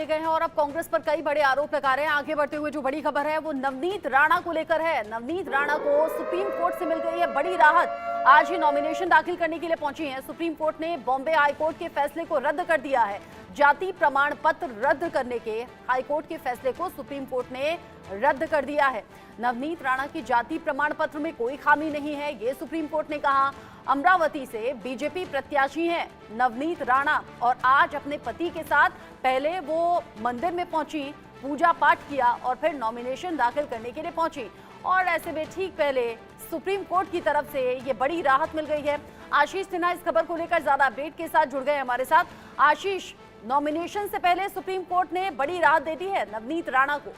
गए हैं और अब कांग्रेस पर कई बड़े आरोप लगा रहे हैं। आगे बढ़ते हुए जो बड़ी खबर है वो नवनीत राणा को लेकर है। नवनीत राणा को सुप्रीम कोर्ट से मिल गई है बड़ी राहत। आज ही नॉमिनेशन दाखिल करने के लिए पहुंची हैं। सुप्रीम कोर्ट ने बॉम्बे हाईकोर्ट के फैसले को रद्द कर दिया है। जाति प्रमाण पत्र रद्द करने के हाईकोर्ट के फैसले को सुप्रीम कोर्ट ने रद्द कर दिया है। नवनीत राणा की जाति प्रमाण पत्र में कोई खामी नहीं है, ये सुप्रीम कोर्ट ने कहा। अमरावती से बीजेपी प्रत्याशी हैं नवनीत राणा और आज अपने पति के साथ पहले वो मंदिर में पहुंची, पूजा पाठ किया और फिर नॉमिनेशन दाखिल करने के लिए पहुंची। और ऐसे में ठीक पहले सुप्रीम कोर्ट की तरफ से ये बड़ी राहत मिल गई है। आशीष सिन्हा इस खबर को लेकर ज्यादा अपडेट के साथ जुड़ गए हमारे साथ। आशीष, नॉमिनेशन से पहले सुप्रीम कोर्ट ने बड़ी राहत दे दी है नवनीत राणा को।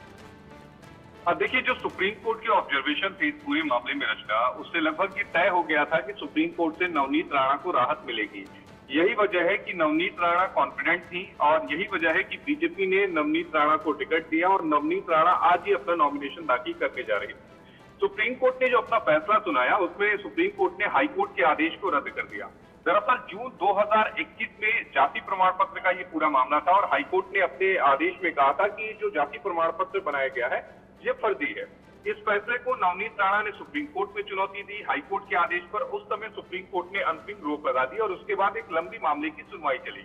देखिए, जो सुप्रीम कोर्ट की ऑब्जर्वेशन थी इस पूरे मामले में रचना, उससे लगभग ये तय हो गया था कि सुप्रीम कोर्ट से नवनीत राणा को राहत मिलेगी। यही वजह है कि नवनीत राणा कॉन्फिडेंट थी और यही वजह है कि बीजेपी ने नवनीत राणा को टिकट दिया और नवनीत राणा आज ही अपना नॉमिनेशन दाखिल करके जा रही। सुप्रीम कोर्ट ने जो अपना फैसला सुनाया उसमें सुप्रीम कोर्ट ने हाईकोर्ट के आदेश को रद्द कर दिया। दरअसल जून 2021 में जाति प्रमाण पत्र का ये पूरा मामला था और हाईकोर्ट ने अपने आदेश में कहा था कि जो जाति प्रमाण पत्र बनाया गया है ये फर्जी है। इस फैसले को नवनीत राणा ने सुप्रीम कोर्ट में चुनौती दी। हाईकोर्ट के आदेश पर उस समय सुप्रीम कोर्ट ने अंतरिम रोक लगा दी और उसके बाद एक लंबी मामले की सुनवाई चली।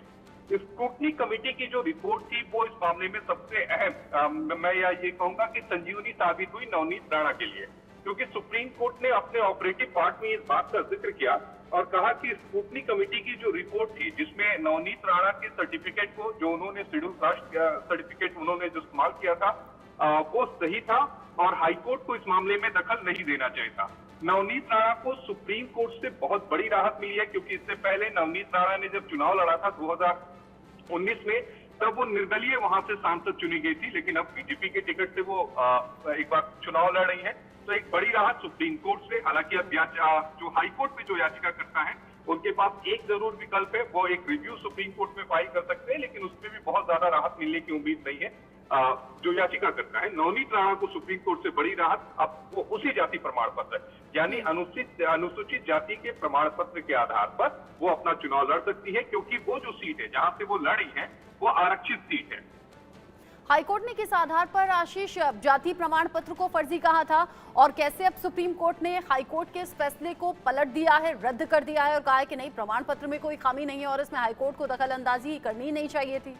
स्क्रूटनी कमेटी की जो रिपोर्ट थी वो इस मामले में सबसे अहम, मैं ये कहूंगा कि संजीवनी साबित हुई नवनीत राणा के लिए, क्योंकि सुप्रीम कोर्ट ने अपने ऑपरेटिव पार्ट में इस बात का जिक्र किया और कहा कि स्क्रूटनी कमेटी की जो रिपोर्ट थी जिसमें नवनीत राणा के सर्टिफिकेट को, जो उन्होंने शेड्यूल कास्ट सर्टिफिकेट उन्होंने जो इस्तेमाल किया था, वो सही था और हाईकोर्ट को इस मामले में दखल नहीं देना चाहिए था। नवनीत राणा को सुप्रीम कोर्ट से बहुत बड़ी राहत मिली है, क्योंकि इससे पहले नवनीत राणा ने जब चुनाव लड़ा था 2019 में, तब वो निर्दलीय वहां से सांसद चुनी गई थी, लेकिन अब बीजेपी के टिकट से वो एक बार चुनाव लड़ रही है। तो एक बड़ी राहत सुप्रीम कोर्ट से। हालांकि अब जो हाईकोर्ट में जो याचिका करता है उनके पास एक जरूर विकल्प है, वो एक रिव्यू सुप्रीम कोर्ट में फाइल कर सकते हैं, लेकिन उसमें भी बहुत ज्यादा राहत मिलने की उम्मीद नहीं है। जो याचिका करता है नवनीत राणा को सुप्रीम कोर्ट से बड़ी राहत, अब वो उसी जाति प्रमाण पत्र यानी अनुसूचित जाति के प्रमाण पत्र के आधार पर वो अपना चुनाव लड़ सकती है, क्योंकि वो जो सीट है जहां से वो लड़ी है वो आरक्षित सीट है। हाईकोर्ट ने किस आधार पर आशीष जाति प्रमाण पत्र को फर्जी कहा था और कैसे अब सुप्रीम कोर्ट ने हाईकोर्ट के इस फैसले को पलट दिया है, रद्द कर दिया है और कहा है कि नहीं, प्रमाण पत्र में कोई खामी नहीं है और इसमें हाईकोर्ट को दखल अंदाजी करनी नहीं चाहिए थी?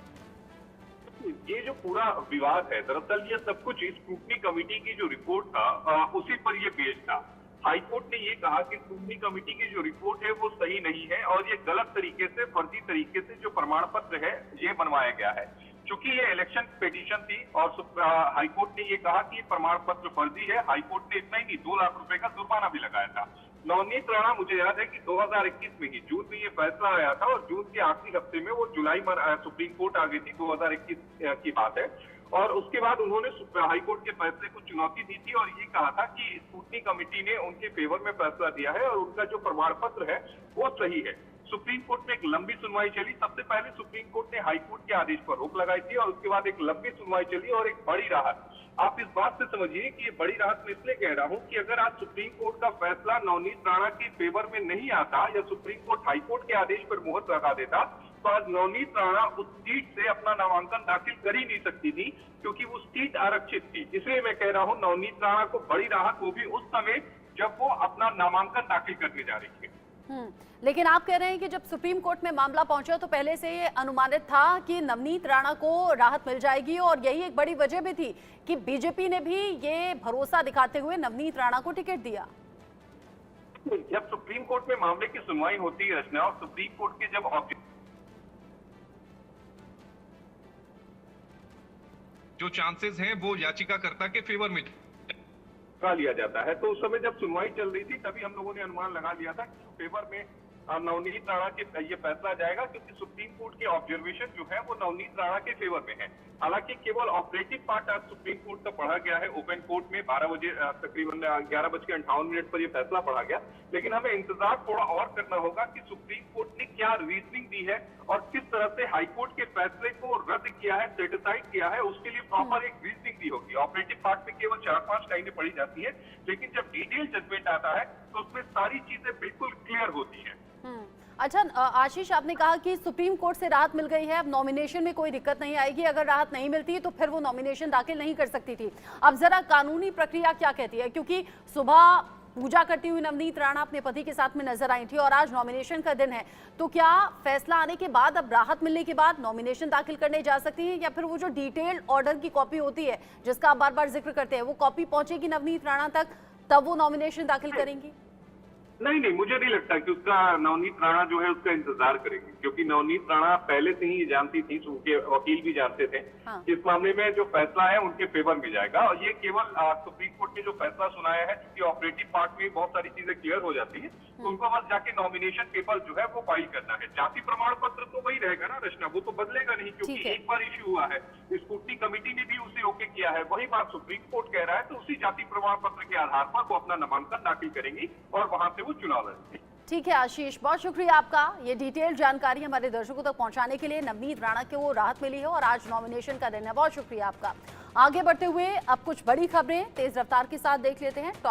ये जो पूरा विवाद है, दरअसल ये सब कुछ स्क्रूटनी कमेटी की जो रिपोर्ट था उसी पर ये बेस्ड था। हाईकोर्ट ने ये कहा कि स्क्रूटनी कमेटी की जो रिपोर्ट है वो सही नहीं है और ये गलत तरीके से, फर्जी तरीके से जो प्रमाण पत्र है ये बनवाया गया है। चूंकि ये इलेक्शन पिटीशन थी और हाईकोर्ट ने ये कहा कि प्रमाण पत्र फर्जी है। हाईकोर्ट ने इतना ही नहीं, 2 लाख रुपए का जुर्माना भी लगाया था। नवनीत राणा, मुझे याद है कि 2021 में ही जून में ये फैसला आया था और जून के आखिरी हफ्ते में वो जुलाई में सुप्रीम कोर्ट आ गई थी, 2021 की बात है। और उसके बाद उन्होंने हाईकोर्ट के फैसले को चुनौती दी थी और ये कहा था कि स्क्रूटनी कमेटी ने उनके फेवर में फैसला दिया है और उनका जो प्रमाण पत्र है वो सही है। सुप्रीम कोर्ट में एक लंबी सुनवाई चली। सबसे पहले सुप्रीम कोर्ट ने हाईकोर्ट के आदेश पर रोक लगाई थी और उसके बाद एक लंबी सुनवाई चली और एक बड़ी राहत। आप इस बात से समझिए कि ये बड़ी राहत मैं इसलिए कह रहा हूं कि अगर आज सुप्रीम कोर्ट का फैसला नवनीत राणा के फेवर में नहीं आता या सुप्रीम कोर्ट हाईकोर्ट के आदेश पर मुहर लगा देता तो आज नवनीत राणा उस सीट से अपना नामांकन दाखिल कर ही नहीं सकती थी, क्योंकि वो सीट आरक्षित थी। इसलिए मैं कह रहा हूं नवनीत राणा को बड़ी राहत, वो भी उस समय जब वो अपना नामांकन दाखिल करने जा रही थी। लेकिन आप कह रहे हैं कि जब सुप्रीम कोर्ट में मामला पहुंचा तो पहले से ये अनुमानित था कि नवनीत राणा को राहत मिल जाएगी और यही एक बड़ी वजह भी थी कि बीजेपी ने भी ये भरोसा दिखाते हुए नवनीत राणा को टिकट दिया। जब सुप्रीम कोर्ट में मामले की सुनवाई होती है रचना, और सुप्रीम कोर्ट के जब जो चांसेस हैं वो याचिकाकर्ता के फेवर में लिया जाता है, तो उस समय जब सुनवाई चल रही थी तभी हम लोगों ने अनुमान लगा लिया था कि फेवर में नवनीत राणा के ये फैसला जाएगा, क्योंकि सुप्रीम कोर्ट के ऑब्जर्वेशन जो है वो नवनीत राणा के फेवर में है। हालांकि केवल ऑपरेटिव पार्ट आज सुप्रीम कोर्ट का पढ़ा गया है ओपन कोर्ट में 12 बजे, तकरीबन 11:58 पर यह फैसला पढ़ा गया, लेकिन हमें इंतजार थोड़ा और करना होगा कि सुप्रीम कोर्ट ने क्या रीजनिंग दी है और किस तरह से हाईकोर्ट के फैसले को रद्द किया है, सेटिसाइड किया है, उसके लिए प्रॉपर एक रीजनिंग दी होगी। ऑपरेटिव पार्ट में केवल 4-5 लाइनें पढ़ी जाती है, लेकिन जब डिटेल जजमेंट आता है तो उसमें सारी चीजें बिल्कुल क्लियर होती है। अच्छा आशीष, आपने कहा कि सुप्रीम कोर्ट से राहत मिल गई है, अब नॉमिनेशन में कोई दिक्कत नहीं आएगी। अगर राहत नहीं मिलती तो फिर वो नॉमिनेशन दाखिल नहीं कर सकती थी। अब जरा कानूनी प्रक्रिया क्या कहती है, क्योंकि सुबह पूजा करती हुई नवनीत राणा अपने पति के साथ में नजर आई थी और आज नॉमिनेशन का दिन है, तो क्या फैसला आने के बाद, अब राहत मिलने के बाद नॉमिनेशन दाखिल करने जा सकती हैं, या फिर वो जो डिटेल्ड ऑर्डर की कॉपी होती है जिसका आप बार बार जिक्र करते हैं, वो कॉपी पहुंचेगी नवनीत राणा तक तब वो नॉमिनेशन दाखिल करेंगी? नहीं, मुझे नहीं लगता कि उसका नवनीत राणा जो है उसका इंतजार करेगी, क्योंकि नवनीत राणा पहले से ही जानती थी, उनके वकील भी जानते थे हाँ। कि इस मामले में जो फैसला है उनके फेवर में जाएगा। और ये केवल सुप्रीम कोर्ट ने जो फैसला सुनाया है, क्योंकि ऑपरेटिव पार्ट में बहुत सारी चीजें क्लियर हो जाती है, तो उनको बस जाके नॉमिनेशन पेपर जो है वो फाइल करना है। जाति प्रमाण पत्र तो वही रहेगा ना रचना, वो तो बदलेगा नहीं, क्योंकि एक बार इश्यू हुआ है, स्क्रूटनी कमेटी ने भी उसे ओके किया है। वही बात सुप्रीम कोर्ट कह रहा है, तो उसी जाति प्रमाण पत्र के आधार पर वो अपना नामांकन दाखिल करेंगी और वहां से वो चुनाव लड़ेंगी। ठीक है आशीष, बहुत शुक्रिया आपका ये डिटेल जानकारी हमारे दर्शकों तक पहुंचाने के लिए। नवनीत राणा को राहत मिली है और आज नॉमिनेशन का दिन है। बहुत शुक्रिया आपका। आगे बढ़ते हुए अब कुछ बड़ी खबरें तेज रफ्तार के साथ देख लेते हैं। टॉप